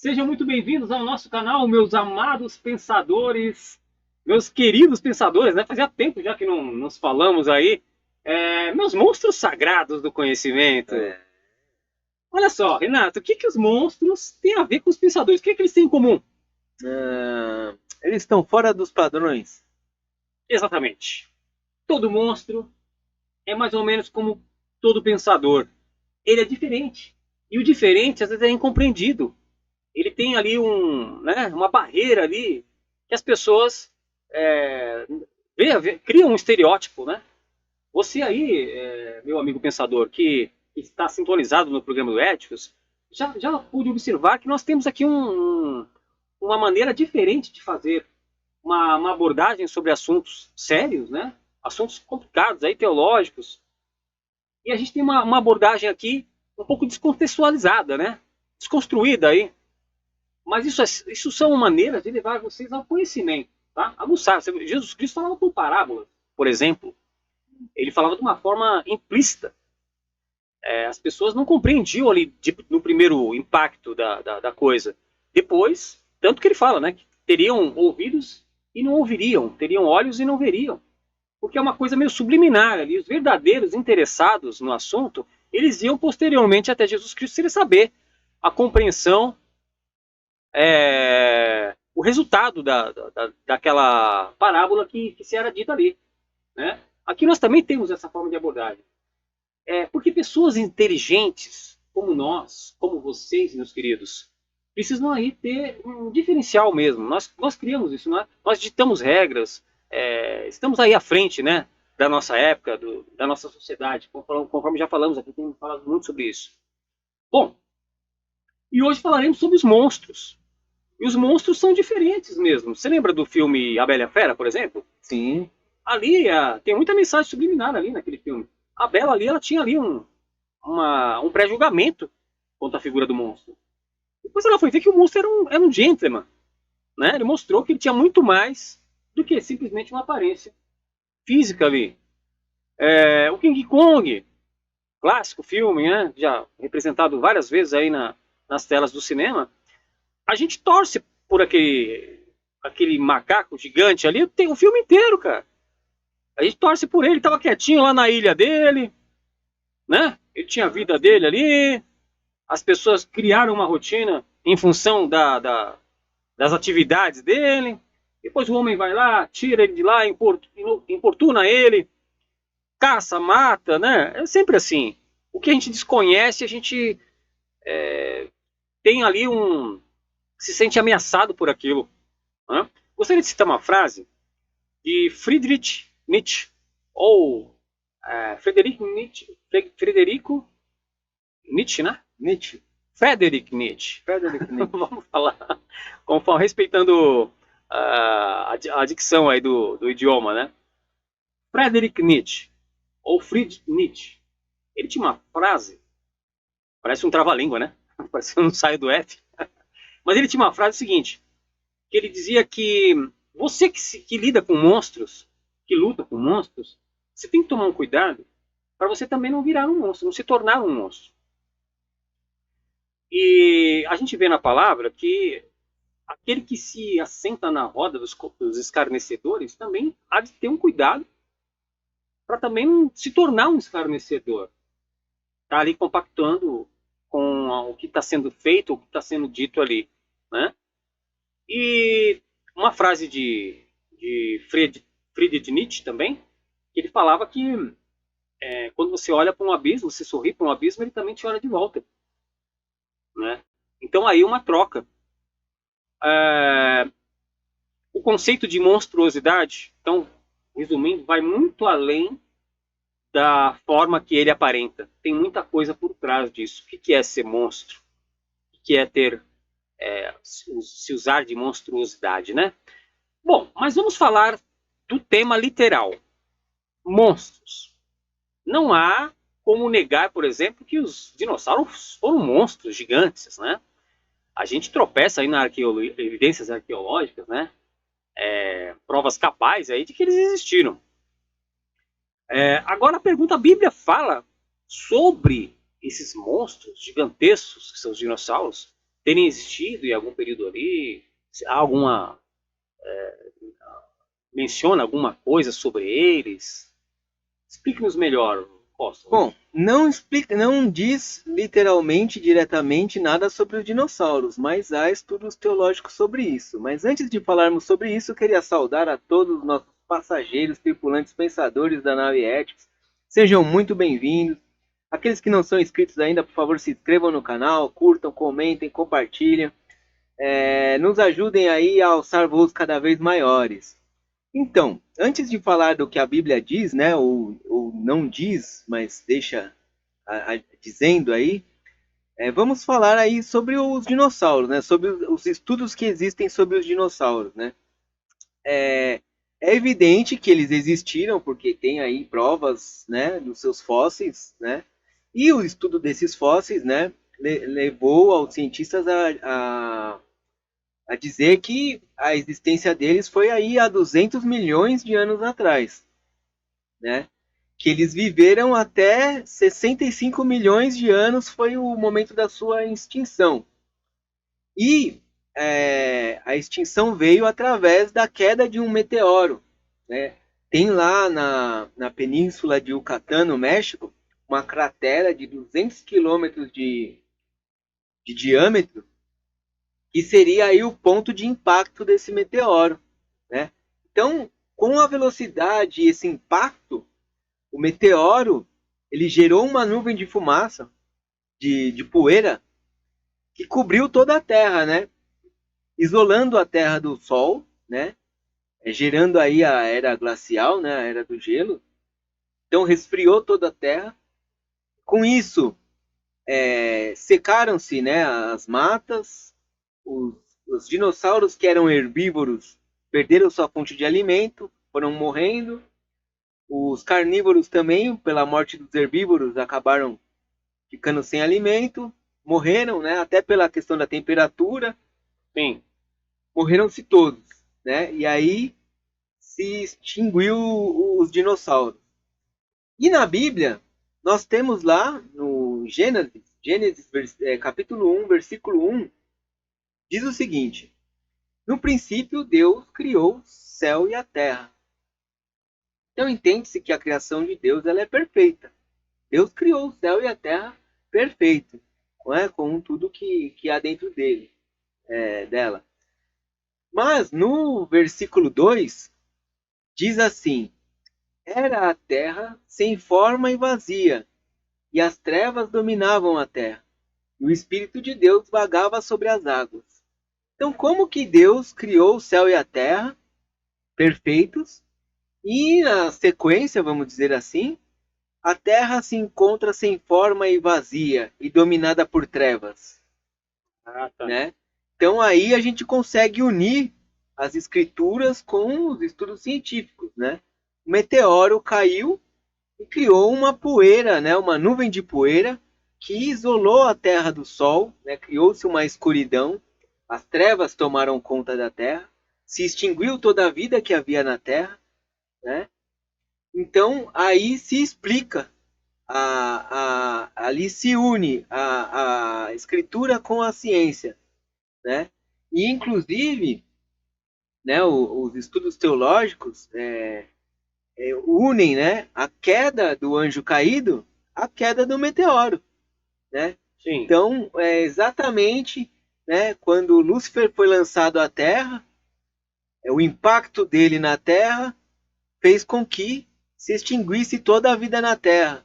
Sejam muito bem-vindos ao nosso canal, meus amados pensadores, meus queridos pensadores, né? Fazia tempo já que não nos falamos aí. Meus monstros sagrados do conhecimento. Olha só, Renato, o que os monstros têm a ver com os pensadores? O que eles têm em comum? Eles estão fora dos padrões. Exatamente. Todo monstro é mais ou menos como todo pensador. Ele é diferente. E o diferente, às vezes, é incompreendido. Ele tem ali uma barreira ali que as pessoas criam um estereótipo, né? Você aí, meu amigo pensador, que está sintonizado no programa do Éticos, já pude observar que nós temos aqui uma maneira diferente de fazer uma abordagem sobre assuntos sérios, né? Assuntos complicados, aí, teológicos. E a gente tem uma abordagem aqui um pouco descontextualizada, né? Desconstruída aí. Mas isso são maneiras de levar vocês ao conhecimento, tá? Aguçar. Jesus Cristo falava por parábolas, por exemplo. Ele falava de uma forma implícita. As pessoas não compreendiam ali no primeiro impacto da coisa. Depois, tanto que ele fala, né? Que teriam ouvidos e não ouviriam, teriam olhos e não veriam. Porque é uma coisa meio subliminar ali. Os verdadeiros interessados no assunto, eles iam posteriormente até Jesus Cristo sem saber a compreensão, o resultado daquela parábola que se era dita ali, né? Aqui nós também temos essa forma de abordagem. Porque pessoas inteligentes, como nós, como vocês, meus queridos, precisam aí ter um diferencial mesmo. Nós criamos isso, né? Nós ditamos regras, estamos aí à frente, né, da nossa época, da nossa sociedade, conforme já falamos aqui, temos falado muito sobre isso. Bom, e hoje falaremos sobre os monstros. E os monstros são diferentes mesmo. Você lembra do filme A Bela e a Fera, por exemplo? Sim. Ali tem muita mensagem subliminar ali naquele filme. A Bela ali, ela tinha ali um pré-julgamento contra a figura do monstro. Depois ela foi ver que o monstro era um gentleman, né? Ele mostrou que ele tinha muito mais do que simplesmente uma aparência física ali. O King Kong, clássico filme, né? Já representado várias vezes aí nas telas do cinema. A gente torce por aquele macaco gigante ali o filme inteiro, cara. A gente torce por ele, tava quietinho lá na ilha dele, né? Ele tinha a vida dele ali. As pessoas criaram uma rotina em função das atividades dele. Depois o homem vai lá, tira ele de lá, importuna ele, caça, mata, né? É sempre assim. O que a gente desconhece, a gente tem ali se sente ameaçado por aquilo, né? Gostaria de citar uma frase de Friedrich Nietzsche, ou Frederico Nietzsche, né? Nietzsche. Friedrich Nietzsche. Friedrich Nietzsche. Vamos falar conforme, respeitando a dicção aí do idioma, né? Friedrich Nietzsche, ou Friedrich Nietzsche, ele tinha uma frase, parece um trava-língua, né? Parece que não sai do F. Mas ele tinha uma frase seguinte, que ele dizia que você que lida com monstros, que luta com monstros, você tem que tomar um cuidado para você também não virar um monstro, não se tornar um monstro. E a gente vê na palavra que aquele que se assenta na roda dos escarnecedores também há de ter um cuidado para também não se tornar um escarnecedor. Está ali compactando com o que está sendo feito, o que está sendo dito ali, né? E uma frase de Friedrich Nietzsche também, que ele falava que quando você olha para um abismo, você sorri para um abismo, ele também te olha de volta, né? Então aí uma troca. O conceito de monstruosidade, então, resumindo, vai muito além da forma que ele aparenta. Tem muita coisa por trás disso. O que é ser monstro? O que é ter se usar de monstruosidade, né? Bom, mas vamos falar do tema literal. Monstros. Não há como negar, por exemplo, que os dinossauros foram monstros gigantes, né? A gente tropeça aí na evidências arqueológicas, né? Provas cabais aí de que eles existiram. Agora a pergunta, a Bíblia fala sobre esses monstros gigantescos que são os dinossauros? terem existido em algum período ali? Há alguma... menciona alguma coisa sobre eles? Explique-nos melhor, Costa. Bom, não explica, não diz literalmente, diretamente nada sobre os dinossauros, mas há estudos teológicos sobre isso. Mas antes de falarmos sobre isso, eu queria saudar a todos os nossos passageiros, tripulantes, pensadores da nave Éticos. Sejam muito bem-vindos. Aqueles que não são inscritos ainda, por favor, se inscrevam no canal, curtam, comentem, compartilhem. Nos ajudem aí a alçar voos cada vez maiores. Então, antes de falar do que a Bíblia diz, né, ou não diz, mas deixa dizendo aí, vamos falar aí sobre os dinossauros, né, sobre os estudos que existem sobre os dinossauros, né. É evidente que eles existiram, porque tem aí provas, né, dos seus fósseis, né, e o estudo desses fósseis, né, levou aos cientistas a dizer que a existência deles foi aí há 200 milhões de anos atrás, né? Que eles viveram até 65 milhões de anos foi o momento da sua extinção. E a extinção veio através da queda de um meteoro, né? Tem lá na península de Yucatán, no México, uma cratera de 200 quilômetros de diâmetro, que seria aí o ponto de impacto desse meteoro, né? Então, com a velocidade e esse impacto, o meteoro ele gerou uma nuvem de fumaça, de poeira, que cobriu toda a Terra, né? Isolando a Terra do Sol, né? Gerando aí a era glacial, né? A era do gelo. Então, resfriou toda a Terra. Com isso, secaram-se, né, as matas, os dinossauros que eram herbívoros perderam sua fonte de alimento, foram morrendo. Os carnívoros também, pela morte dos herbívoros, acabaram ficando sem alimento, morreram, né? Até pela questão da temperatura. Sim. Morreram-se todos, né? E aí se extinguiu os dinossauros. E na Bíblia, nós temos lá no Gênesis capítulo 1, versículo 1, diz o seguinte: no princípio, Deus criou o céu e a terra. Então entende-se que a criação de Deus ela é perfeita. Deus criou o céu e a terra perfeito, não é? Com tudo que há dentro dela. Mas no versículo 2, diz assim: era a terra sem forma e vazia, e as trevas dominavam a terra, e o Espírito de Deus vagava sobre as águas. Então, como que Deus criou o céu e a terra perfeitos, e na sequência, vamos dizer assim, a terra se encontra sem forma e vazia, e dominada por trevas? Tá. Né? Então aí a gente consegue unir as escrituras com os estudos científicos, né? O meteoro caiu e criou uma poeira, né? Uma nuvem de poeira que isolou a Terra do Sol, né? Criou-se uma escuridão, as trevas tomaram conta da Terra, se extinguiu toda a vida que havia na Terra, né? Então aí se explica, ali se une a escritura com a ciência, né? E inclusive, né, os estudos teológicos unem, né, a queda do anjo caído à queda do meteoro, né? Sim. Então, exatamente, né, quando Lúcifer foi lançado à Terra, o impacto dele na Terra fez com que se extinguisse toda a vida na Terra,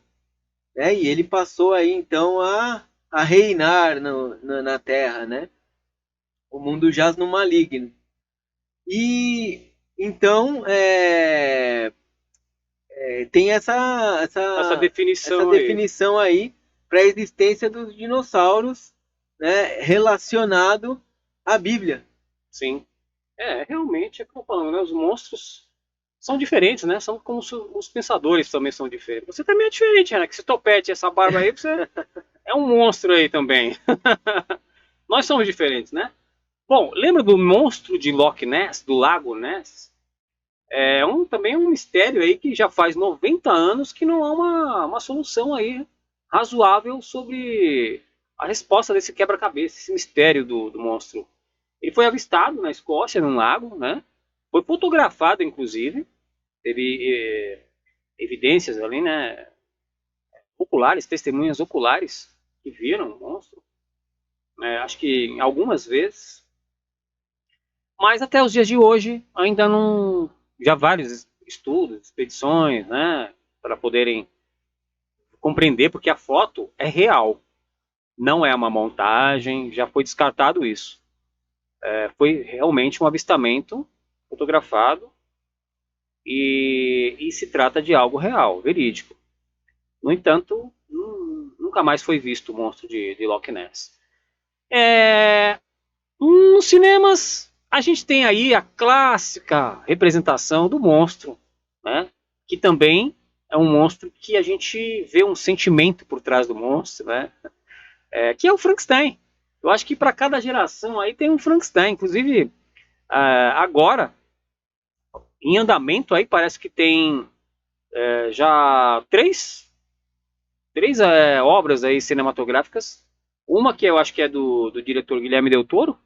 né? E ele passou aí então a reinar na Terra, né? O mundo jaz no maligno. E então tem essa definição aí para a existência dos dinossauros, né, relacionado à Bíblia. Sim. Realmente é como falando, né? Os monstros são diferentes, né? São como os pensadores também são diferentes. Você também é diferente, né? Que esse topete, essa barba aí, você é um monstro aí também. Nós somos diferentes, né? Bom, lembra do monstro de Loch Ness, do Lago Ness? Também um mistério aí que já faz 90 anos que não há uma solução aí razoável sobre a resposta desse quebra-cabeça, esse mistério do monstro. Ele foi avistado na Escócia, num lago, né? Foi fotografado, inclusive. Teve evidências ali, né? Oculares, testemunhas oculares que viram o monstro. Acho que algumas vezes. Mas até os dias de hoje ainda não. Já vários estudos, expedições, né? Para poderem compreender, porque a foto é real. Não é uma montagem, já foi descartado isso. Foi realmente um avistamento fotografado e se trata de algo real, verídico. No entanto, nunca mais foi visto o monstro de Loch Ness. Nos cinemas, a gente tem aí a clássica representação do monstro, né? Que também é um monstro que a gente vê um sentimento por trás do monstro, né? Que é o Frankenstein. Eu acho que para cada geração aí tem um Frankenstein. Inclusive, agora, em andamento aí, parece que tem já três obras aí cinematográficas. Uma que eu acho que é do diretor Guilherme Del Toro.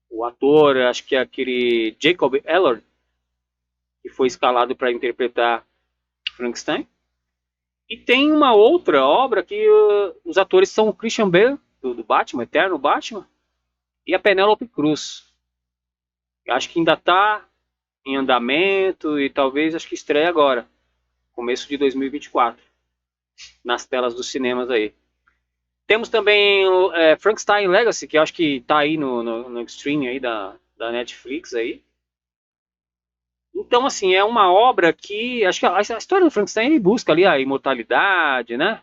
O ator, acho que é aquele Jacob Elord, que foi escalado para interpretar Frankenstein. E tem uma outra obra que os atores são o Christian Bale, do Batman, Eterno Batman, e a Penélope Cruz. Eu acho que ainda está em andamento e talvez acho que estreia agora, começo de 2024, nas telas dos cinemas aí. Temos também o Frankenstein Legacy, que eu acho que está aí no streaming aí da Netflix aí. Então, assim, é uma obra que, acho que a história do Frankenstein ele busca ali a imortalidade, né?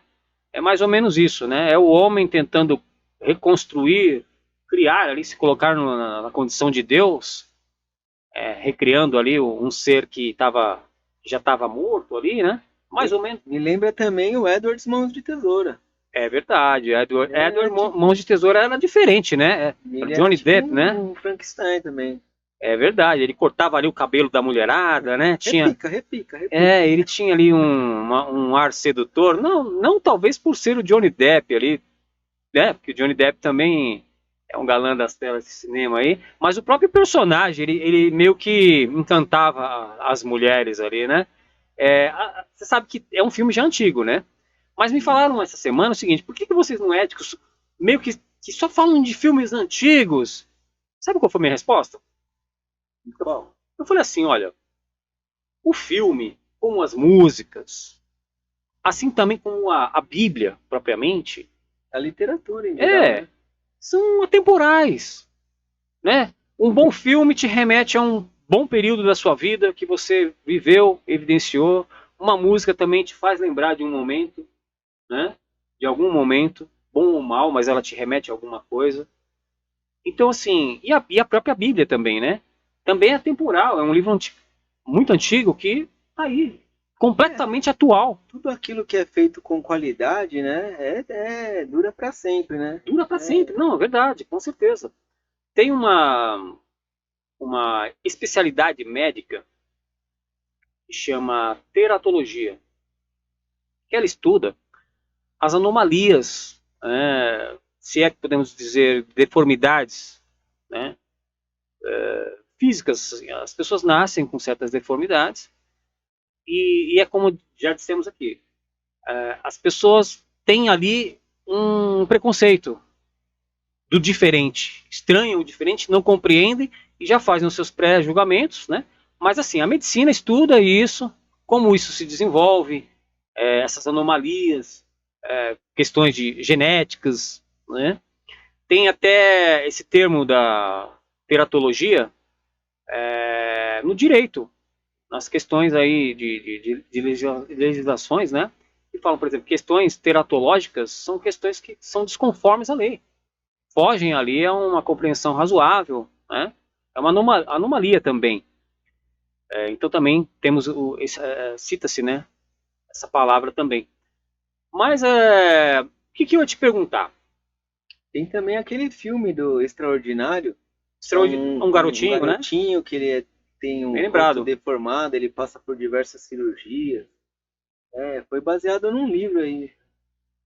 É mais ou menos isso, né? É o homem tentando reconstruir, criar ali, se colocar na condição de Deus, recriando ali um ser que já estava morto ali, né? Mais ou menos. Me lembra também o Edward Mãos de Tesoura. É verdade, Edward Mãos de Tesoura era diferente, né? Johnny Depp, né? Um Frankenstein também. É verdade, ele cortava ali o cabelo da mulherada, né? Repica. Ele tinha ali um ar sedutor, não talvez por ser o Johnny Depp ali, né? Porque o Johnny Depp também é um galã das telas de cinema aí, mas o próprio personagem, ele meio que encantava as mulheres ali, né? Você sabe que é um filme já antigo, né? Mas me falaram essa semana o seguinte, por que vocês não éticos meio que só falam de filmes antigos? Sabe qual foi a minha resposta? Eu falei assim, olha, o filme, como as músicas, assim também como a Bíblia, propriamente, a literatura em geral, né? São atemporais, né? Um bom filme te remete a um bom período da sua vida que você viveu, evidenciou. Uma música também te faz lembrar de um momento, né? De algum momento, bom ou mal, mas ela te remete a alguma coisa. Então, assim, e a própria Bíblia também, né? Também é temporal, é um livro muito antigo que tá aí, completamente atual. Tudo aquilo que é feito com qualidade, né, dura para sempre, né? Dura para sempre, não, é verdade, com certeza. Tem uma especialidade médica que chama teratologia, que ela estuda as anomalias, se é que podemos dizer deformidades, né, físicas. As pessoas nascem com certas deformidades e é como já dissemos aqui, as pessoas têm ali um preconceito do diferente, estranham o diferente, não compreendem e já fazem os seus pré-julgamentos, né? Mas assim, a medicina estuda isso, como isso se desenvolve, essas anomalias, questões de genéticas, né? Tem até esse termo da teratologia no direito, nas questões aí de legislações, né? Que falam, por exemplo, questões teratológicas são questões que são desconformes à lei. Fogem ali a uma compreensão razoável, né? É uma anomalia também. Então também temos, cita-se, né? Essa palavra também. Mas o que eu ia te perguntar? Tem também aquele filme do Extraordinário. Um garotinho, né? Um garotinho que ele tem um rosto deformado, ele passa por diversas cirurgias. Foi baseado num livro aí.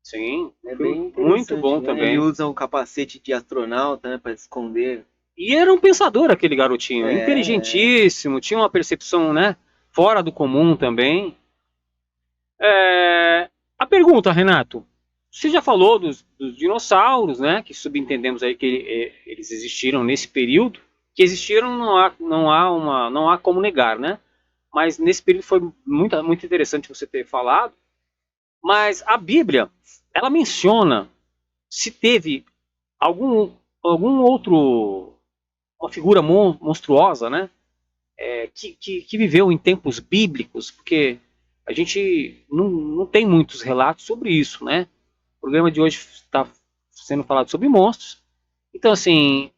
Sim, É filme bem muito interessante, bom né? também. Ele usa um capacete de astronauta, né, para esconder. E era um pensador aquele garotinho, É, inteligentíssimo, tinha uma percepção, né, fora do comum também. É, a pergunta, Renato, você já falou dos dinossauros, né, que subentendemos aí que eles existiram nesse período, que existiram não há como negar, né? Mas nesse período foi muito interessante você ter falado. Mas a Bíblia, ela menciona se teve algum, algum outro, uma figura monstruosa, né? Que viveu em tempos bíblicos, porque a gente não tem muitos relatos sobre isso, né? O programa de hoje está sendo falado sobre monstros. Então, assim,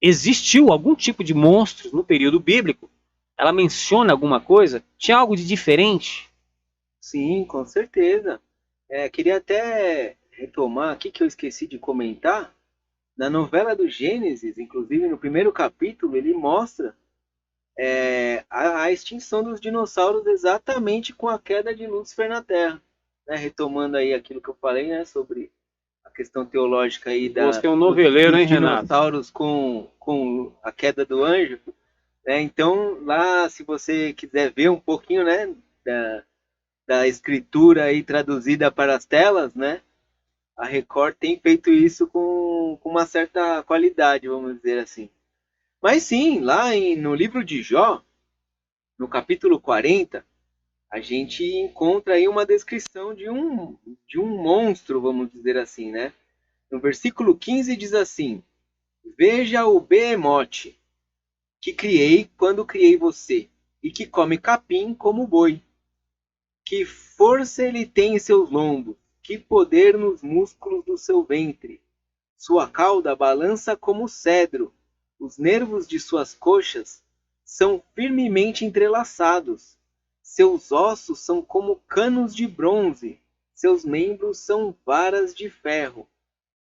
existiu algum tipo de monstros no período bíblico? Ela menciona alguma coisa? Tinha algo de diferente? sim, com certeza. Queria até retomar aqui que eu esqueci de comentar. Na novela do Gênesis, inclusive no primeiro capítulo, ele mostra a extinção dos dinossauros exatamente com a queda de Lúcifer na Terra. Né? Retomando aí aquilo que eu falei, né, sobre a questão teológica aí Você é um dos noveleiro, hein, Renato? dinossauros com a queda do anjo. Né? Então, lá, se você quiser ver um pouquinho, né, da, da escritura aí traduzida para as telas, né, a Record tem feito isso com uma certa qualidade, vamos dizer assim. Mas sim, no livro de Jó, no capítulo 40, a gente encontra aí uma descrição de um monstro, vamos dizer assim, né? No versículo 15 diz assim: Veja o behemote que criei quando criei você, e que come capim como boi. Que força ele tem em seus lombos, que poder nos músculos do seu ventre. Sua cauda balança como cedro, os nervos de suas coxas são firmemente entrelaçados. Seus ossos são como canos de bronze, seus membros são varas de ferro.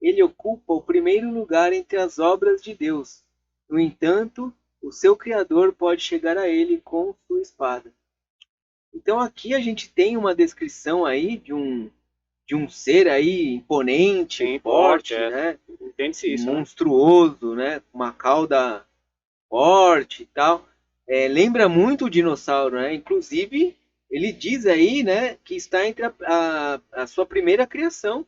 Ele ocupa o primeiro lugar entre as obras de Deus. No entanto, o seu Criador pode chegar a ele com sua espada. Então aqui a gente tem uma descrição aí de um ser aí imponente, Sim, forte, forte, né? entende-se isso, né? Monstruoso, né? Uma cauda forte e tal. Lembra muito o dinossauro, né? Inclusive, ele diz aí, né, que está entre a sua primeira criação,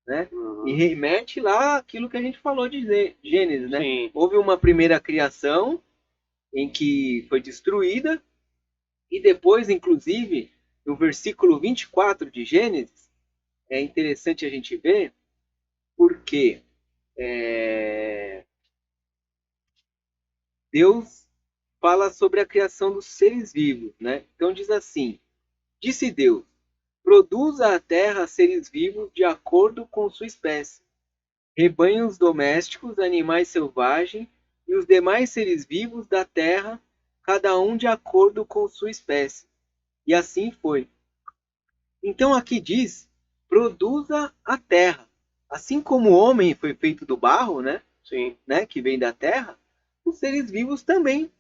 né? E Uhum. remete lá aquilo que a gente falou de Gênesis, né? Sim, Houve uma primeira criação em que foi destruída e depois, inclusive, no versículo 24 de Gênesis, é interessante a gente ver porque Deus fala sobre a criação dos seres vivos, né? Então diz assim: Disse Deus: Produza a terra seres vivos de acordo com sua espécie, rebanhos domésticos, animais selvagens e os demais seres vivos da terra, cada um de acordo com sua espécie. E assim foi. Então aqui diz: produza a terra. Assim como o homem foi feito do barro, sim. né, que vem da terra, os seres vivos também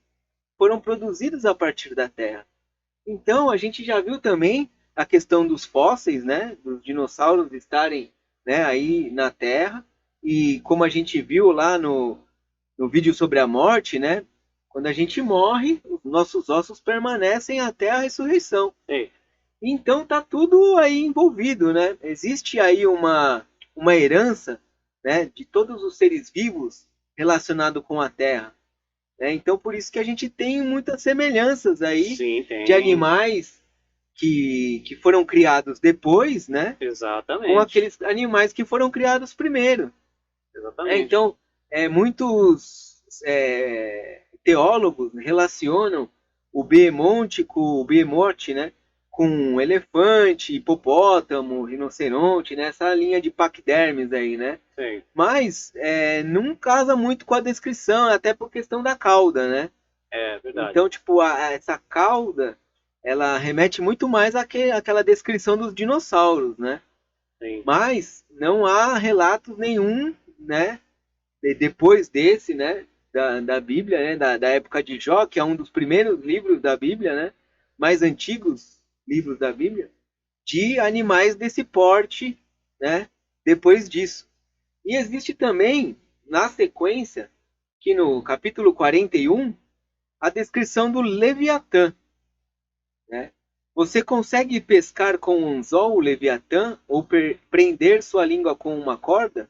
foram produzidos a partir da terra. Então a gente já viu também a questão dos fósseis, né, dos dinossauros estarem, né, aí na terra, e como a gente viu lá no vídeo sobre a morte, né, quando a gente morre, os nossos ossos permanecem até a ressurreição. Ei, Então tá tudo aí envolvido, né? Existe aí uma herança, né, de todos os seres vivos relacionado com a Terra. Né? Então por isso que a gente tem muitas semelhanças aí sim, de tem. animais que foram criados depois, né, com Exatamente. aqueles animais que foram criados primeiro. Exatamente. Então, muitos teólogos relacionam o Behemonte com o Behemoth, né, com elefante, hipopótamo, rinoceronte, né, essa linha de paquidermes aí, né? Sim. Mas não casa muito com a descrição, até por questão da cauda, né? É verdade. Então, tipo, essa cauda, ela remete muito mais àquela descrição dos dinossauros, né? Sim. Mas não há relatos nenhum, né, depois desse, né, da Bíblia, né, da época de Jó, que é um dos primeiros livros da Bíblia, né, mais antigos livros da Bíblia, de animais desse porte, né, depois disso. E existe também, na sequência, que no capítulo 41, a descrição do Leviatã, né? Você consegue pescar com um anzol o Leviatã ou prender sua língua com uma corda?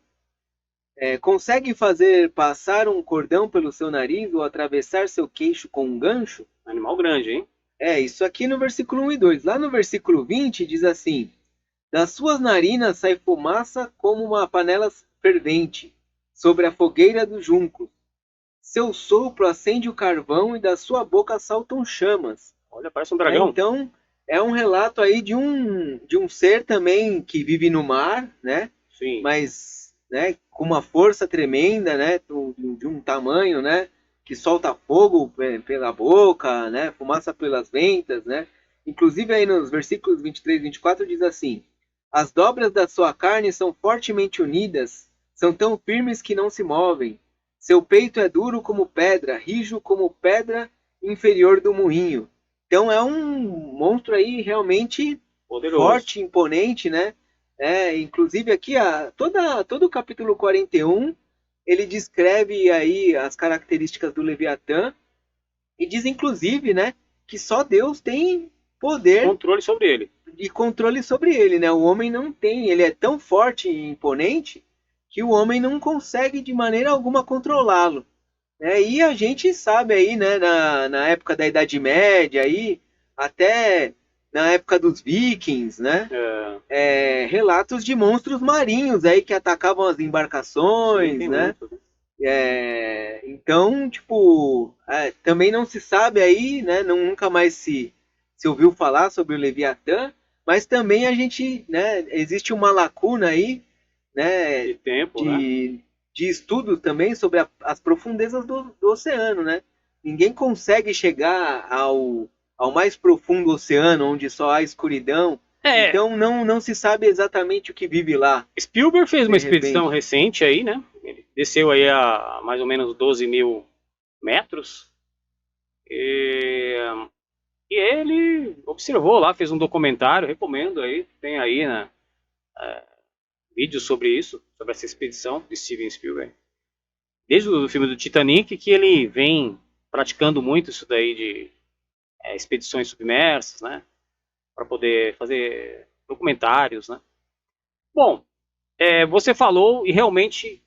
Consegue fazer passar um cordão pelo seu nariz ou atravessar seu queixo com um gancho? Animal grande, hein? Isso aqui no versículo 1 e 2. Lá no versículo 20 diz assim: das suas narinas sai fumaça como uma panela fervente sobre a fogueira do junco. Seu sopro acende o carvão e da sua boca saltam chamas. Olha, parece um dragão. Então, é um relato aí de um ser também que vive no mar, né? Sim. Mas, né, com uma força tremenda, né? De um tamanho, né? Que solta fogo pela boca, né? Fumaça pelas ventas, né? Inclusive aí nos versículos 23 e 24 diz assim: as dobras da sua carne são fortemente unidas, são tão firmes que não se movem. Seu peito é duro como pedra, rijo como pedra inferior do moinho. Então é um monstro aí realmente poderoso, forte, imponente, né? Inclusive aqui, todo o capítulo 41, ele descreve aí as características do Leviatã e diz, inclusive, né, que só Deus tem poder, controle sobre ele. E controle sobre ele, né? O homem não tem, ele é tão forte e imponente que o homem não consegue de maneira alguma controlá-lo. E a gente sabe aí, né, na época da Idade Média, aí, até na época dos vikings, né, relatos de monstros marinhos aí que atacavam as embarcações, sim, né? Então, tipo, também não se sabe aí, né, nunca mais se ouviu falar sobre o Leviatã, mas também a gente, né, existe uma lacuna aí, né, de tempo, de estudos também sobre as profundezas do oceano, né? Ninguém consegue chegar ao mais profundo oceano, onde só há escuridão. Então não se sabe exatamente o que vive lá. Spielberg fez uma expedição recente aí, né? Ele desceu aí a mais ou menos 12 mil metros. E ele observou lá, fez um documentário, recomendo aí, tem aí, né? Vídeos sobre isso, sobre essa expedição de Steven Spielberg. Desde o filme do Titanic, que ele vem praticando muito isso daí de expedições submersas, né? Para poder fazer documentários, né? Bom, você falou e realmente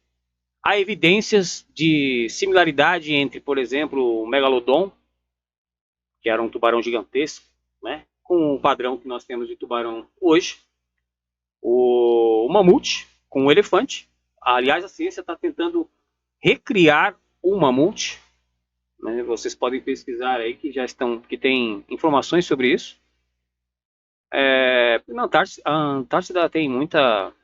há evidências de similaridade entre, por exemplo, o Megalodon, que era um tubarão gigantesco, né? Com o padrão que nós temos de tubarão hoje. O mamute com o elefante. Aliás, a ciência está tentando recriar o mamute, né? Vocês podem pesquisar aí que tem informações sobre isso. A Antártida tem muita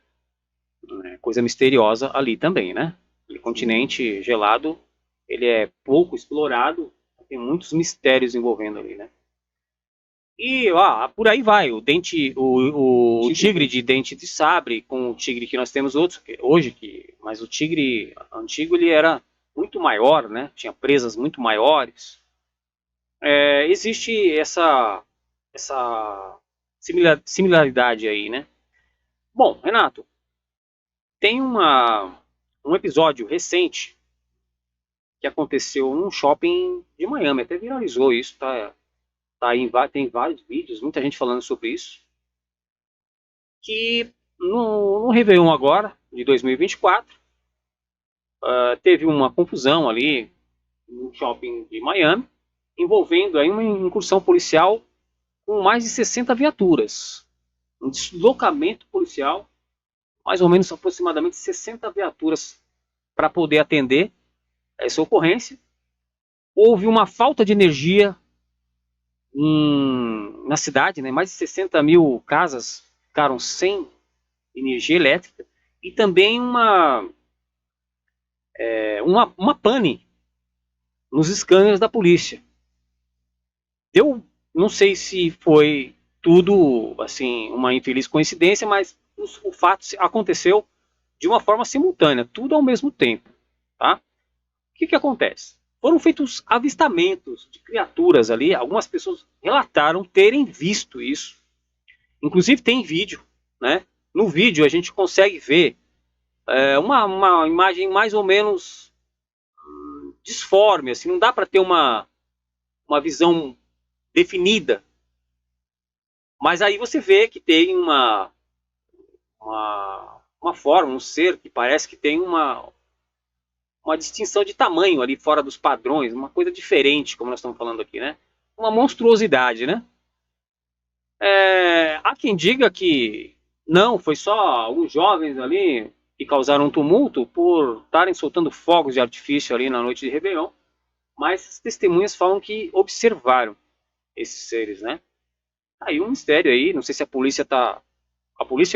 coisa misteriosa ali também, né? O continente gelado, ele é pouco explorado, tem muitos mistérios envolvendo ali, né? E por aí vai, o tigre de dente de sabre com o tigre que nós temos hoje, mas o tigre antigo ele era muito maior, né? Tinha presas muito maiores. Existe essa similaridade aí, né? Bom, Renato, tem um episódio recente que aconteceu num shopping de Miami, até viralizou isso, tem vários vídeos, muita gente falando sobre isso, que no Réveillon agora, de 2024, teve uma confusão ali no shopping de Miami, envolvendo aí uma incursão policial com mais de 60 viaturas, um deslocamento policial, mais ou menos aproximadamente 60 viaturas para poder atender essa ocorrência. Houve uma falta de energia na cidade, né? Mais de 60 mil casas ficaram sem energia elétrica e também uma pane nos scanners da polícia. Não sei se foi tudo assim uma infeliz coincidência, mas o fato aconteceu de uma forma simultânea, tudo ao mesmo tempo, tá? O que acontece? Foram feitos avistamentos de criaturas ali, algumas pessoas relataram terem visto isso. Inclusive tem vídeo, né? no vídeo a gente consegue ver uma imagem mais ou menos disforme, assim, não dá para ter uma visão definida. Mas aí você vê que tem uma forma, um ser que parece que tem uma distinção de tamanho ali fora dos padrões, uma coisa diferente, como nós estamos falando aqui, né? Uma monstruosidade, né? Há quem diga que não, foi só alguns jovens ali que causaram um tumulto por estarem soltando fogos de artifício ali na noite de Réveillon, mas as testemunhas falam que observaram esses seres, né? Aí um mistério aí, não sei se a polícia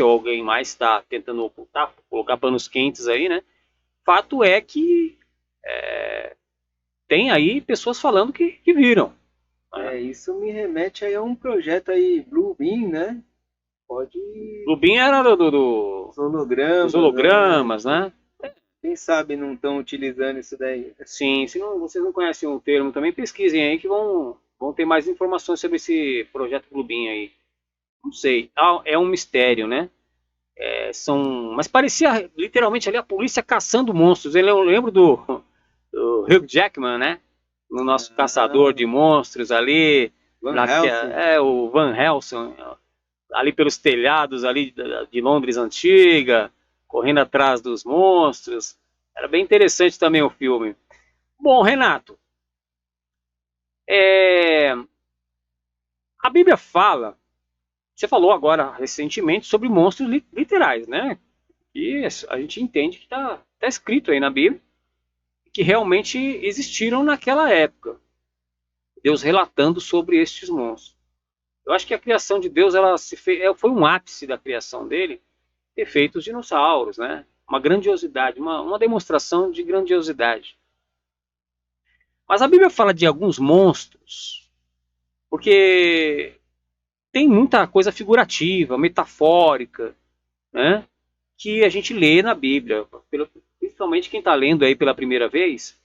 ou alguém mais está tentando ocultar, colocar panos quentes aí, né? Fato é que tem aí pessoas falando que viram. Isso me remete aí a um projeto aí, Blue Beam, né? Pode. Rubim era dos hologramas, né? Quem sabe não estão utilizando isso daí. Sim, se não, vocês não conhecem o termo, também pesquisem aí que vão ter mais informações sobre esse projeto Bluebeam aí. Não sei, é um mistério, né? Mas parecia literalmente ali a polícia caçando monstros. Eu lembro do Hugh Jackman, né? No nosso caçador de monstros ali. O Van Helsing, ali pelos telhados ali de Londres antiga, correndo atrás dos monstros. Era bem interessante também o filme. Bom, Renato, a Bíblia fala, você falou agora recentemente sobre monstros literais, né? E a gente entende que está escrito aí na Bíblia que realmente existiram naquela época. Deus relatando sobre estes monstros. Eu acho que a criação de Deus foi um ápice da criação dele, ter feito os dinossauros, né? Uma grandiosidade, uma demonstração de grandiosidade. Mas a Bíblia fala de alguns monstros, porque tem muita coisa figurativa, metafórica, né? Que a gente lê na Bíblia, principalmente quem está lendo aí pela primeira vez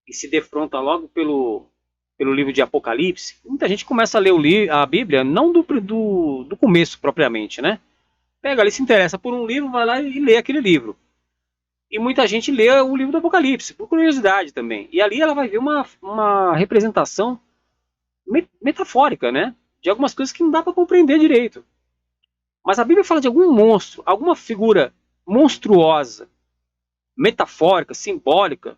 e se defronta logo pelo livro de Apocalipse. Muita gente começa a ler a Bíblia não do começo propriamente, né? Pega ali, se interessa por um livro, vai lá e lê aquele livro. E muita gente lê o livro do Apocalipse, por curiosidade também. E ali ela vai ver uma representação metafórica, né? De algumas coisas que não dá para compreender direito. Mas a Bíblia fala de algum monstro, alguma figura monstruosa, metafórica, simbólica.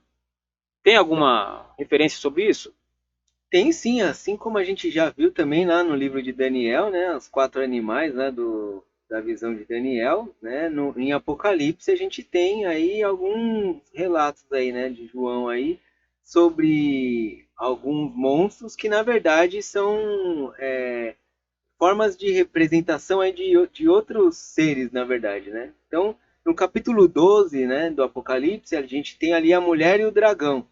Tem alguma referência sobre isso? Tem sim, assim como a gente já viu também lá no livro de Daniel, né? Os 4 animais, né? Da visão de Daniel, né? Em Apocalipse a gente tem aí alguns relatos aí, né? De João aí sobre alguns monstros que na verdade são formas de representação aí de outros seres, na verdade, né? Então, no capítulo 12, né, do Apocalipse, a gente tem ali a mulher e o dragão.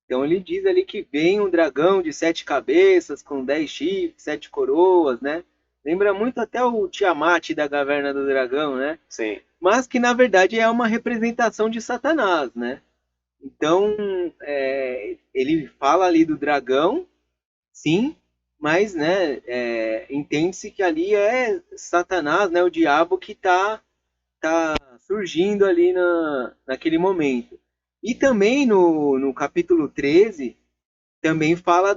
Então ele diz ali que vem um dragão de 7 cabeças, com 10 chifres, 7 coroas, né? Lembra muito até o Tiamat da Caverna do Dragão, né? Sim. Mas que na verdade é uma representação de Satanás, né? Então ele fala ali do dragão, sim, mas né, entende-se que ali é Satanás, né, o diabo que está surgindo ali naquele momento. E também no capítulo 13, também fala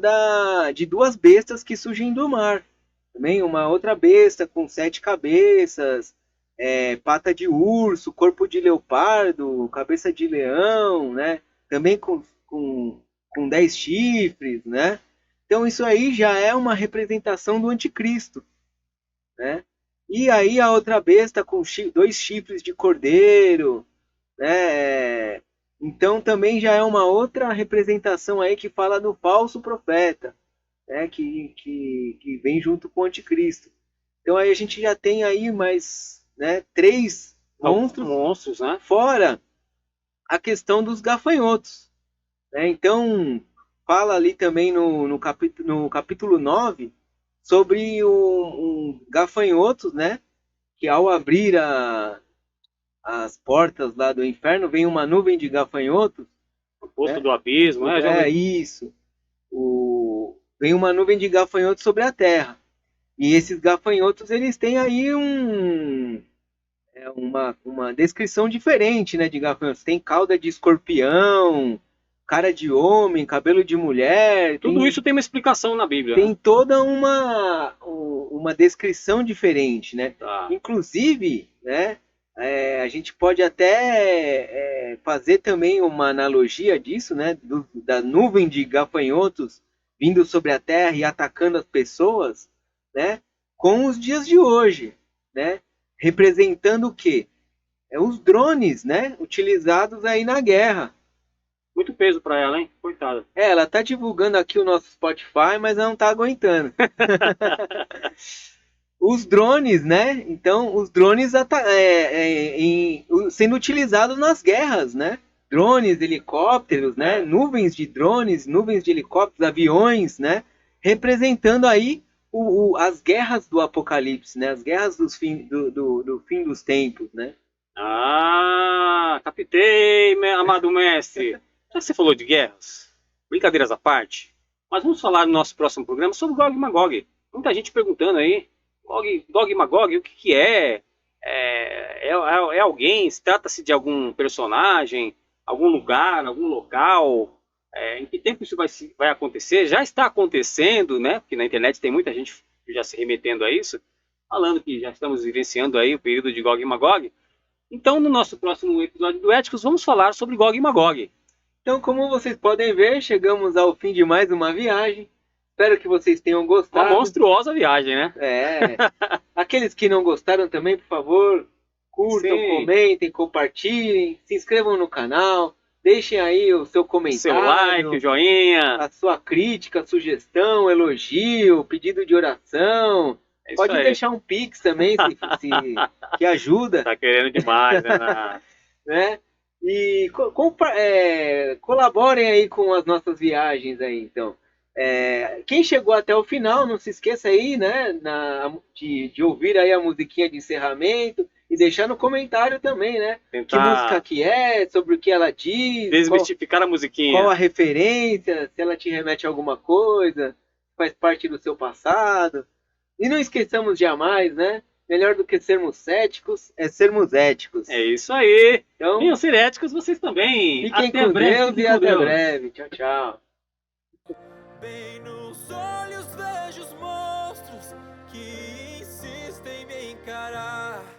de 2 bestas que surgem do mar. Também uma outra besta com 7 cabeças, pata de urso, corpo de leopardo, cabeça de leão, né? Também com 10 chifres, né? Então isso aí já é uma representação do anticristo, né? E aí a outra besta com 2 chifres de cordeiro, né? Então também já é uma outra representação aí que fala do falso profeta, né? Que vem junto com o anticristo. Então aí a gente já tem aí mais, né, 3 monstros, né? Fora a questão dos gafanhotos, né? Então fala ali também no capítulo 9 sobre um gafanhoto, né? Que ao abrir as portas lá do inferno vem uma nuvem de gafanhotos. O poço do abismo, né? Isso. Vem uma nuvem de gafanhotos sobre a terra. E esses gafanhotos, eles têm aí é uma descrição diferente, né, de gafanhotos. Tem cauda de escorpião, cara de homem, cabelo de mulher. Tudo isso tem uma explicação na Bíblia. Tem toda uma descrição diferente, né? Tá. Inclusive, né, a gente pode até fazer também uma analogia disso, né, da nuvem de gafanhotos vindo sobre a terra e atacando as pessoas, né, com os dias de hoje, né, representando o quê? Os drones, né, utilizados aí na guerra. Muito peso para ela, hein? Coitada. Ela tá divulgando aqui o nosso Spotify, mas ela não tá aguentando. Os drones, né? Então, os drones sendo utilizados nas guerras, né? Drones, helicópteros, né? Nuvens de drones, nuvens de helicópteros, aviões, né? Representando aí as guerras do Apocalipse, né? As guerras do fim dos tempos, né? Ah, captei, amado mestre. Já que você falou de guerras, brincadeiras à parte, mas vamos falar no nosso próximo programa sobre Gog e Magog. Muita gente perguntando aí, Gog e Magog, o que é? É alguém? Trata-se de algum personagem, algum lugar, algum local? Em que tempo isso vai acontecer? Já está acontecendo, né? Porque na internet tem muita gente já se remetendo a isso, falando que já estamos vivenciando aí o período de Gog e Magog. Então, no nosso próximo episódio do Éticos, vamos falar sobre Gog e Magog. Então, como vocês podem ver, chegamos ao fim de mais uma viagem. Espero que vocês tenham gostado. Uma monstruosa viagem, né? Aqueles que não gostaram também, por favor, curtam, Sim. Comentem, compartilhem, se inscrevam no canal, deixem aí o seu comentário, seu like, joinha, a sua crítica, sugestão, elogio, pedido de oração. Pode deixar um pix também, que ajuda. Tá querendo demais, né? Né? E colaborem aí com as nossas viagens aí, então. Quem chegou até o final, não se esqueça aí, né, de ouvir aí a musiquinha de encerramento e deixar no comentário também, né? Que música que é, sobre o que ela diz. Desmistificar a musiquinha. Qual a referência, se ela te remete a alguma coisa, faz parte do seu passado. E não esqueçamos jamais, né? Melhor do que sermos céticos é sermos éticos. É isso aí. Então, venham ser éticos vocês também. Fiquem com Deus e até breve. Tchau, tchau.